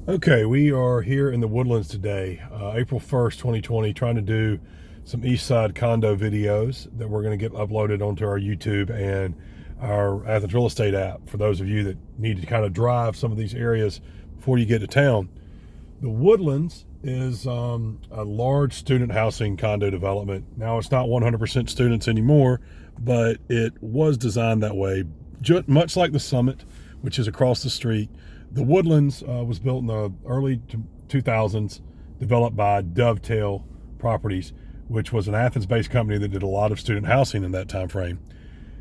Okay, we are here in the Woodlands today, April 1st, 2020, trying to do some East Side condo videos that we're going to get uploaded onto our YouTube and our Athens Real Estate app for those of you that need to kind of drive some of these areas before you get to town. The Woodlands is a large student housing condo development. Now, it's not 100% students anymore, but it was designed that way, much like the Summit, which is across the street. The Woodlands was built in the early 2000s, developed by Dovetail Properties, which was an Athens-based company that did a lot of student housing in that time frame.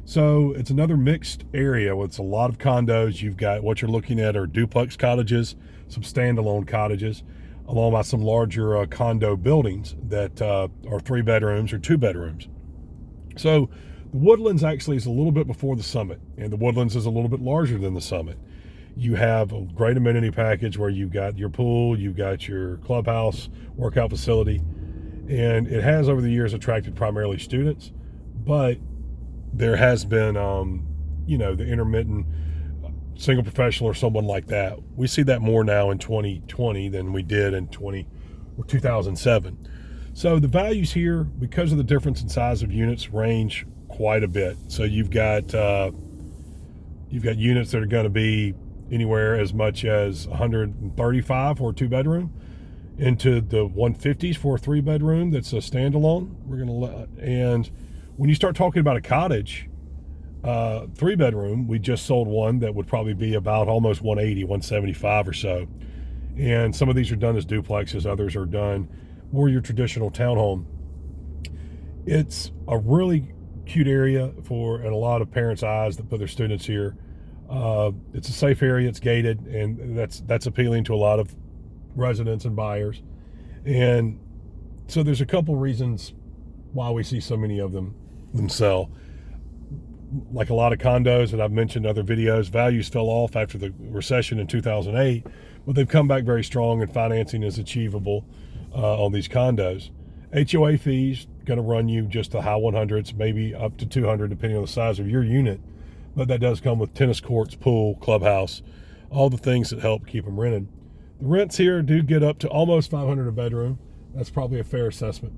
So it's another mixed area with a lot of condos. You've got what you're looking at are duplex cottages, some standalone cottages, along with some larger condo buildings that are 3 bedrooms or 2 bedrooms. So the Woodlands actually is a little bit before the Summit, and the Woodlands is a little bit larger than the Summit. You have a great amenity package where you've got your pool, you've got your clubhouse, workout facility, and it has over the years attracted primarily students, but there has been, the intermittent single professional or someone like that. We see that more now in 2020 than we did in 2007. So the values here, because of the difference in size of units, range quite a bit. So you've got units that are going to be anywhere as much as 135 for a 2-bedroom into the 150s for a 3-bedroom that's a standalone. And when you start talking about a cottage, 3-bedroom, we just sold one that would probably be about almost 180, 175 or so. And some of these are done as duplexes, others are done more your traditional townhome. It's a really cute area in a lot of parents' eyes that put their students here. It's a safe area, it's gated, and that's appealing to a lot of residents and buyers. And so there's a couple reasons why we see so many of them sell. Like a lot of condos that I've mentioned in other videos, values fell off after the recession in 2008, but they've come back very strong and financing is achievable on these condos. HOA fees going to run you just the high 100s, maybe up to 200 depending on the size of your unit. But that does come with tennis courts, pool, clubhouse, all the things that help keep them rented. The rents here do get up to almost $500 a bedroom. That's probably a fair assessment.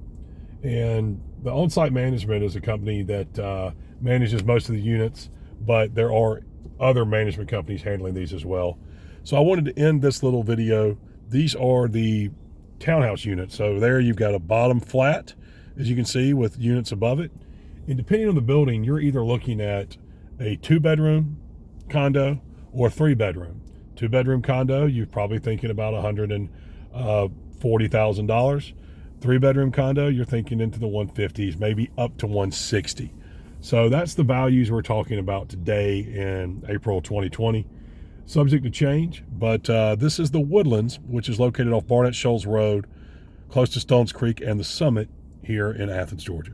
And the on-site management is a company that manages most of the units, but there are other management companies handling these as well. So I wanted to end this little video. These are the townhouse units. So there you've got a bottom flat, as you can see, with units above it. And depending on the building, you're either looking at a 2-bedroom condo or a 3-bedroom. 2-bedroom condo, you're probably thinking about $140,000. 3-bedroom condo, you're thinking into the 150s, maybe up to 160. So that's the values we're talking about today in April 2020. Subject to change, but this is the Woodlands, which is located off Barnett Shoals Road, close to Stones Creek and the Summit here in Athens, Georgia.